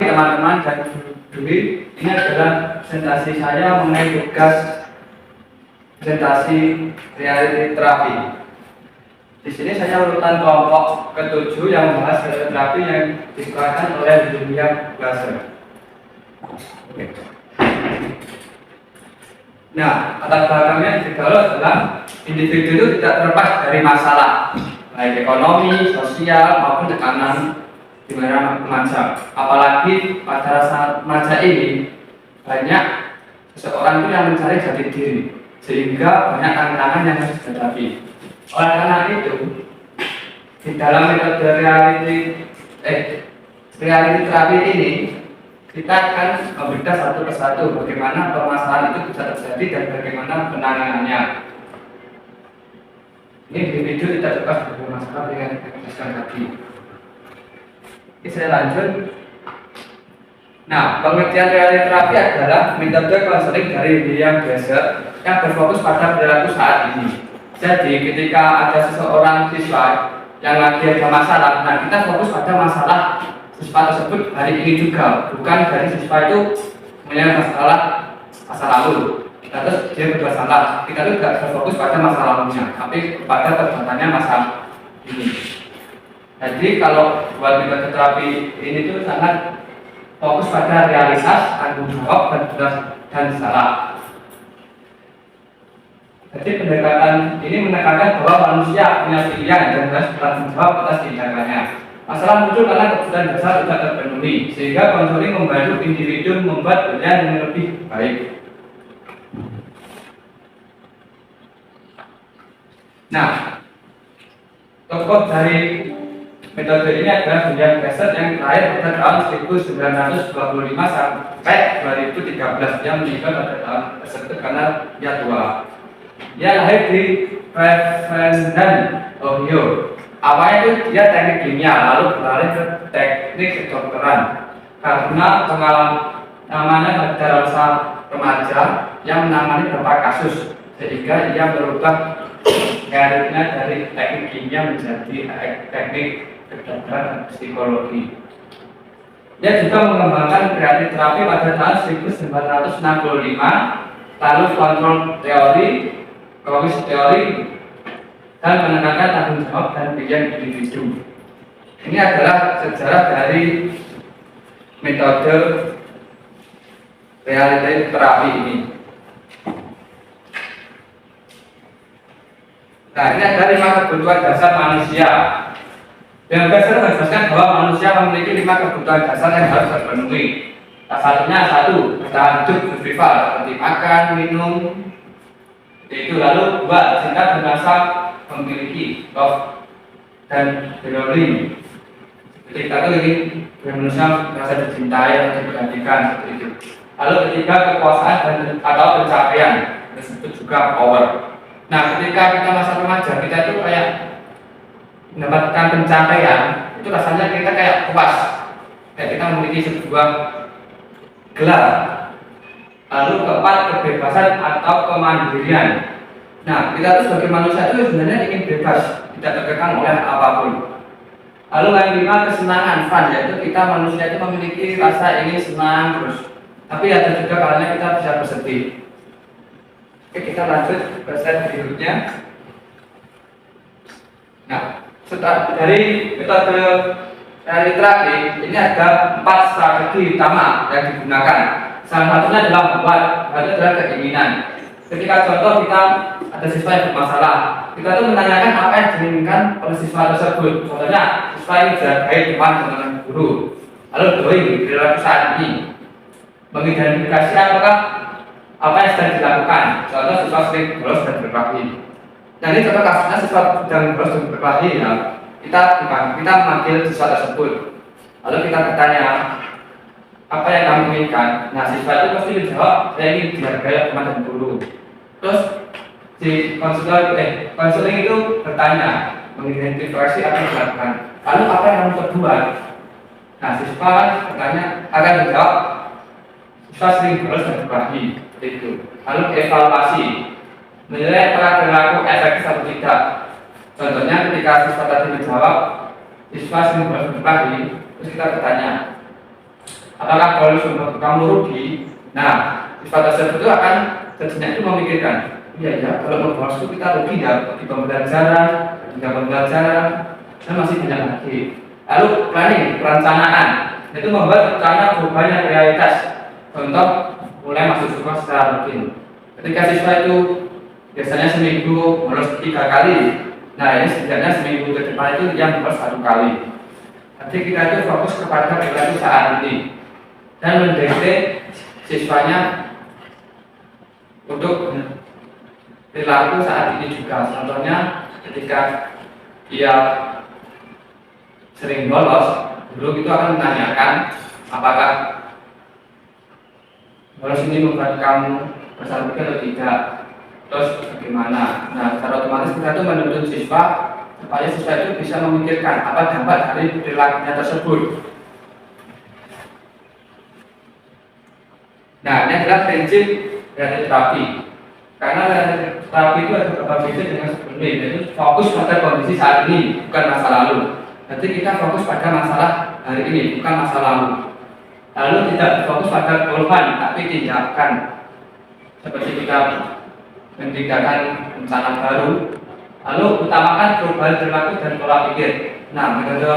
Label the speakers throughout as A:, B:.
A: Teman-teman dan Dwi, ini adalah presentasi saya mengenai tugas presentasi reality terapi. Di sini saya urutan kelompok ke-7 yang membahas reality terapi yang dikeluarkan oleh William Glasser. Nah, latar belakangnya diketahui adalah individu itu tidak terlepas dari masalah, baik ekonomi, sosial maupun tekanan di mana remaja. Apalagi pada saat remaja ini banyak seseorang itu yang mencari jati diri, sehingga banyak tantangan yang harus dihadapi. Oleh karena itu, di dalam metode reality terapi ini kita akan membedah satu persatu bagaimana permasalahan itu bisa terjadi dan bagaimana penanganannya. Ini individu tidak terlepas dari masalah dengan dijelaskan tadi. Oke, saya lanjut. Nah, pengertian reality terapi adalah metode konseling dari William Glasser yang berfokus pada perilaku saat ini. Jadi, ketika ada seseorang siswa yang lagi ada masalah, nah kita fokus pada masalah siswa tersebut hari ini juga, bukan dari siswa itu melihat masalah masa lalu. Terus dia berbuat salah, kita itu tidak berfokus pada masa lalunya, tapi pada perbuatannya masa ini. Jadi kalau buat metode terapi ini tuh sangat fokus pada realitas, tanggung jawab, dan benar dan salah. Jadi pendekatan ini menekankan bahwa manusia punya pilihan dan harus bertanggung jawab atas tindakannya. Masalah muncul karena kebutuhan dasar tidak terpenuhi, sehingga konseling membantu individu membuat pilihan yang lebih baik. Nah, tokoh dari metode ini adalah William Glasser yang lahir pada tahun 1925 sampai 2013. Dia meninggal pada tahun tersebut karena dia tua. Dia lahir di Cleveland, Ohio. Awalnya itu dia teknik kimia, lalu beralih ke teknik kedokteran karena pengalamannya pada masa remaja yang menangani beberapa kasus, sehingga ia berubah karirnya dari teknik kimia menjadi teknik kedokteran dan psikologi. Dia juga mengembangkan reality terapi pada tahun 1965, lalu kontrol teori, Lewis teori, dan menekankan tanggung jawab dan pilihan individu. Ini adalah sejarah dari metode reality terapi ini. Nah, ini ada 5 kebutuhan dasar manusia. Yang Glasser menjelaskan bahwa manusia memiliki 5 kebutuhan dasar yang harus terpenuhi. Salah satunya 1, bertahan hidup survival, seperti makan, minum, itu. Lalu 2, cinta dan rasa memiliki, love dan belonging. Jadi kita tuh ingin manusia merasa dicintai atau diperhatikan seperti itu. Lalu ketiga, kekuasaan dan atau pencapaian, disebut juga power. Nah, ketika kita masa remaja, kita itu kayak mendapatkan pencapaian, itu rasanya kita kayak puas, kayak kita memiliki sebuah gelar. Lalu keempat, kebebasan atau kemandirian. Nah, kita itu sebagai manusia itu sebenarnya ingin bebas, tidak terkekang oleh apapun. Lalu yang 5, kesenangan, fun, yaitu kita manusia itu memiliki rasa ingin senang terus. Tapi ada juga kalanya kita bisa bersedih. Oke, kita lanjut ke slide berikutnya. Nah, setelah dari metode reality terapi, ini ada 4 strategi utama yang digunakan. Salah satunya adalah membuat, itu adalah keinginan. Ketika contoh kita ada siswa yang bermasalah, kita tuh menanyakan apa yang diinginkan oleh siswa tersebut. Contohnya, siswa ini jagai teman dengan guru. Lalu doi perilaku saat ini, mengidentifikasi apakah apa yang sedang dilakukan. Contoh, siswa sering bolos dan berkelahi. Nah, ini contoh kasusnya siswa sedang bolos dan berkelahi. Ya, kita memanggil siswa tersebut. Lalu kita bertanya, apa yang kamu inginkan? Nah, siswa itu pasti menjawab, saya ingin dihargai teman dan guru. Terus si konseling itu bertanya, mengidentifikasi apa yang dilakukan. Lalu apa yang kamu perbuat? Nah, siswa bertanya, akan menjawab, siswa sering bolos dan berkelahi. Itu. Lalu evaluasi, menilai apakah perilaku efektif atau tidak. Contohnya ketika siswa tadi menjawab, siswa sering bolos dan berkelahi, terus kita bertanya, apakah kalau sumber kamu rugi? Nah, siswa tersebut itu akan terjadinya itu memikirkan, iya ya, kalau membolos itu kita rugi ya di pembelajaran, di pembelajaran, dan masih banyak lagi. Lalu planning, perencanaan, itu membuat rencana perubahan realitas. Contoh, mulai masuk sekolah secara rutin. Ketika siswa itu biasanya seminggu bolos 3 kali, nah ini setidaknya seminggu ke depan itu yang bolos 1 kali. Jadi kita itu fokus kepada perilaku saat ini dan mendidik siswanya untuk perilaku saat ini juga. Contohnya ketika dia sering bolos, guru itu akan menanyakan apakah bolos ini membuat kamu bersalah atau tidak, terus bagaimana. Nah, secara otomatis kita itu menuntut siswa supaya siswa itu bisa memikirkan apa dampak dari perilakunya tersebut. Nah, ini adalah prinsip dari terapi. Karena terapi itu ada beberapa prinsip dengan sebelumnya, yaitu fokus pada kondisi saat ini, bukan masa lalu. Jadi kita fokus pada masalah hari ini, bukan masa lalu. Lalu tidak fokus pada korban, tapi tindakan. Seperti kita mentingkatkan rencana baru, lalu utamakan perubahan perilaku dan pola pikir. Nah, metode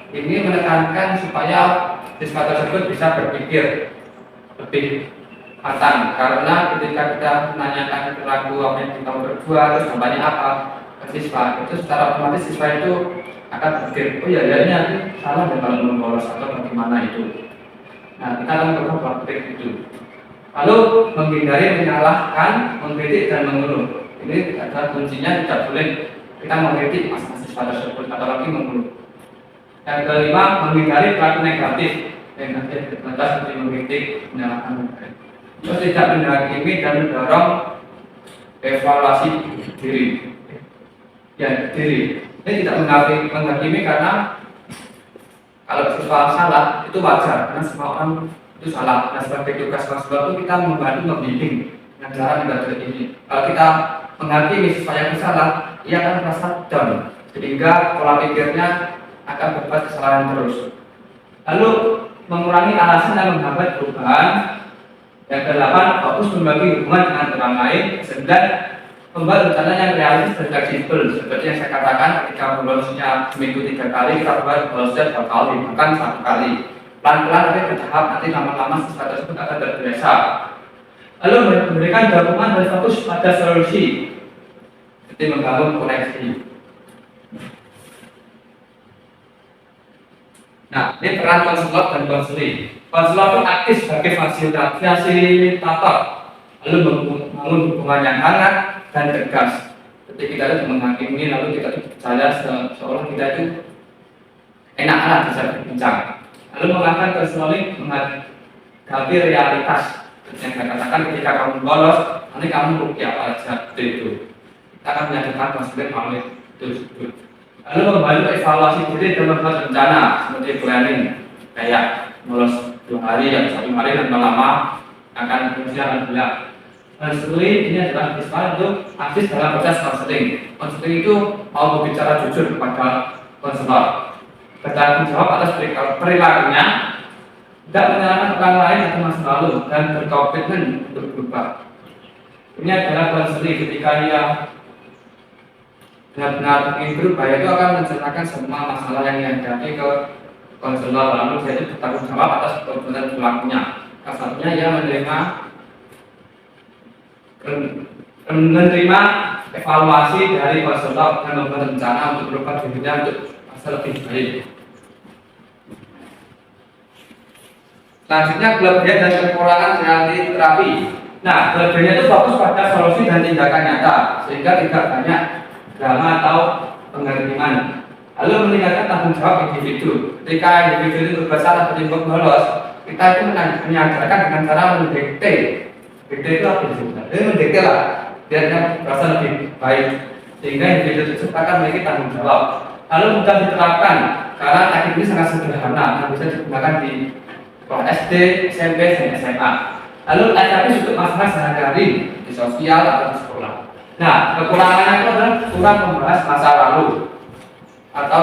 A: ini menekankan supaya siswa tersebut bisa berpikir lebih matang, karena ketika kita menanyakan perilaku apa yang kita berbuat, terus dampaknya apa ke siswa, itu secara otomatis siswa itu akan berpikir, oh ya, ini nanti salah dan kalau membolos atau bagaimana itu. Nah, kita akan berubah berpikir itu. Lalu menghindari menyalahkan, mengkritik dan mengeluh. Ini adalah kuncinya, tidak boleh kita mengkritik mas-mas siswa tersebut atau lagi mengeluh. Yang kelima, menghindari perilaku negatif. Yang nanti terbatas seperti mengkritik, menyalahkan. Terus tidak menghakimi dan mendorong evaluasi diri. Ya, diri. Ini tidak menghakimi karena kalau siswa salah itu wajar, karena semua orang itu salah. Nah, sebagai tugas konselor itu kita membantu membimbing dengan cara metode ini. Kalau kita menghakimi siswa yang salah, ia akan merasa down, sehingga pola pikirnya akan berbuat kesalahan terus. Lalu mengurangi alasan yang menghambat perubahan. Yang kedelapan, fokus membagi hubungan dengan orang lain. Sembilan, membuat rencana yang realistis dan fleksibel. Seperti yang saya katakan, ketika bolosnya seminggu 3 kali, kita buat bolosnya 2 kali, bukan 1 kali. Pelan-pelan tapi bertahap, nanti lama-lama siswa tersebut akan terbiasa. Lalu memberikan dukungan dan fokus pada solusi, seperti membangun koneksi. Nah, ini peran konselor dan konseling. Konselor itu aktif sebagai fasilitator, lalu membangun hubungan yang hangat dan tegas. Ketika kita itu menghakimi, lalu kita itu percaya seolah kita itu enak bisa berbincang. Lalu melakukan konseling menghadapi realitas. Yang saya katakan, ketika kamu bolos, nanti kamu rugi apa saja itu. Kita akan menyatukan konseling melalui itu. Lalu membantu evaluasi diri dan membuat rencana seperti planning, kayak bolos 2 hari atau 1 hari dan lama akan berjalan berat. Konseling ini adalah siswa untuk aktif dalam proses konseling. Konseling itu mau berbicara jujur kepada konselor, bertanggung jawab atas perilakunya, tidak menyalahkan orang lain atau masa lalu, dan berkomitmen untuk berubah. Ini adalah konseling ketika dia benar-benar ingin berubah, itu akan menceritakan semua masalah yang dihadapi ke konselor, lalu dia itu bertanggung jawab atas perbuatan perilakunya. Salah satunya ia menerima evaluasi dari konselor dan membuat rencana untuk berubah dirinya untuk masa lebih baik. Selanjutnya, kelebihan dan kekurangan dari terapi. Nah, kelebihannya itu fokus pada solusi dan tindakan nyata, sehingga tidak banyak drama atau penghakiman. Lalu meningkatkan tanggung jawab individu. Ketika individu itu bersalah atau timbul bolos, kita itu menyadarkan dengan cara mendikte. Dikte itu apa sih? Jadi mendikte lah, biar dia merasa lebih baik, sehingga individu tersebut akan memiliki tanggung jawab. Lalu mudah diterapkan, karena teknik ini sangat sederhana dan bisa digunakan di sekolah SD, SMP, dan SMA. Lalu teknik untuk masalah sehari-hari di sosial atau di sekolah. Nah, kekurangannya itu adalah kurang membahas masa lalu atau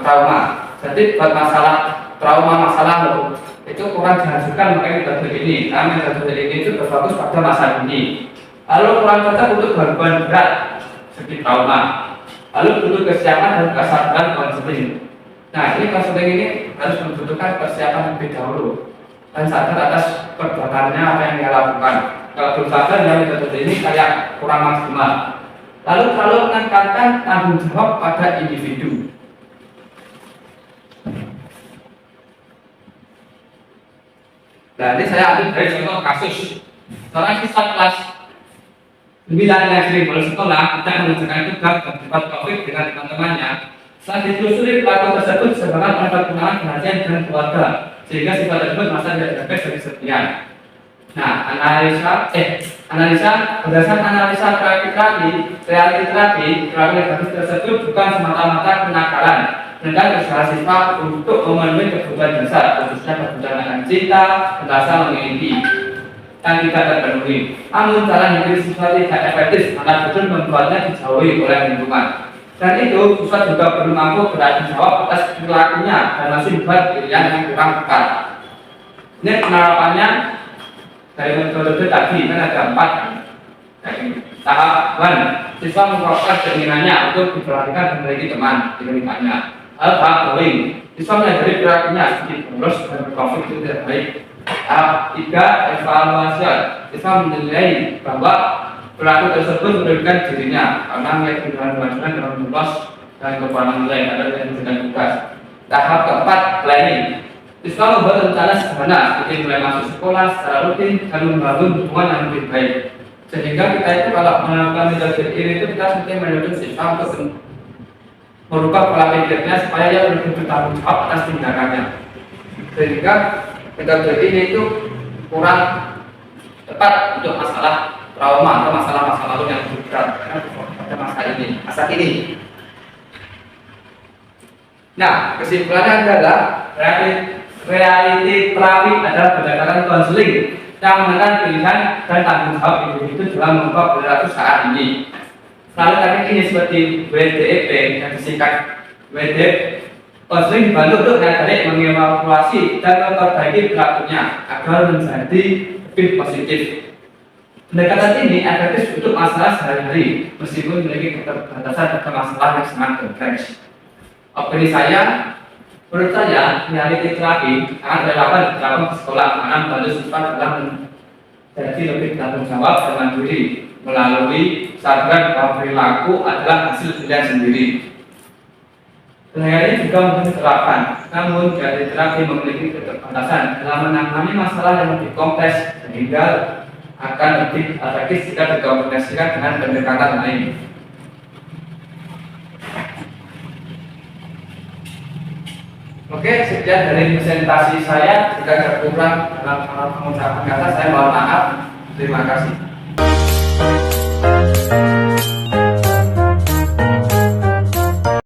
A: trauma. Jadi buat masalah trauma masa lalu itu kurang dihasilkan pakai metode ini, karena metode ini itu berfokus pada masa ini. Lalu kurang cocok untuk gangguan berat seperti trauma. Lalu butuh kesiapan dan kesadaran konseling. Nah, ini konseling ini harus membutuhkan persiapan lebih dahulu dan sadar atas perbuatannya apa yang dia lakukan. Kalau belum sadar, ya metode ini kayak kurang maksimal. Lalu kalau menekankan tanggung jawab pada individu. Nah, ini saya ambil dari contoh kasus. Seorang siswa kelas 9 yang sering bolos sekolah tidak mengerjakan tugas dan cepat COVID dengan teman-temannya. Saat ditelusuri, pelaku tersebut disebabkan oleh kekurangan perhatian dan keluarga, sehingga siswa tersebut merasa tidak terbebas dari kesedihan. Nah, analisa berdasarkan analisa reality terapi negatif tersebut bukan semata-mata kenakalan, melainkan usaha siswa untuk memenuhi kebutuhan dasar, khususnya kebutuhan akan cinta dan rasa memiliki yang tidak terpenuhi. Namun cara hidup siswa tidak efektif, maka betul membuatnya dijauhi oleh lingkungan. Dan itu siswa juga perlu mampu bertanggung jawab atas perilakunya dan masih membuat pilihan yang kurang tepat. Ini penerapannya dari metode tadi kan ada 4. Tahap 1, siswa mengungkapkan keinginannya untuk diperhatikan dan memiliki teman di lingkungannya. Lalu tahap 2, siswa menyadari perilakunya seperti bolos dan berkonflik itu tidak baik. Tahap 3, evaluasi. Siswa menilai bahwa pelaku tersebut merugikan dirinya karena melihat kebenaran dalam bolos dan kekurangan nilai atau dengan tugas. Tahap keempat, planning. Siswa membuat rencana sederhana seperti mulai masuk sekolah secara rutin dan membangun hubungan yang lebih baik. Sehingga kita itu kalau melakukan metode ini itu kita mesti menuntut siswa untuk merubah pola pikirnya supaya dia lebih bertanggung jawab atas tindakannya. Sehingga metode ini itu kurang tepat untuk masalah trauma atau masalah-masalah lalu yang berat pada masa kini. Nah, kesimpulannya adalah reality terapi adalah pendekatan konseling yang menekan pilihan dan tanggung jawab individu dalam mengubah perilaku saat ini. Lalu tadi ini seperti WDEP yang disingkat WD, konseling dibantu untuk menyadari, mengevaluasi dan memperbaiki perilakunya agar menjadi lebih positif. Pendekatan ini efektif untuk masalah sehari-hari meskipun memiliki keterbatasan pada masalah yang sangat kompleks. Opini saya, menurut saya, reality terapi sangat relevan dalam sekolah karena membantu siswa dalam menjadi lebih bertanggung jawab dan mandiri melalui sadar bahwa perilaku adalah hasil pilihan sendiri. Ini juga mungkin diterapkan, namun reality terapi memiliki keterbatasan dalam menangani masalah yang lebih kompleks sehingga akan lebih efektif jika dikombinasikan dengan pendekatan lain. Oke, sekian dari presentasi saya. Jika ada kurang dalam pengucapan kata, saya mohon maaf. Terima kasih.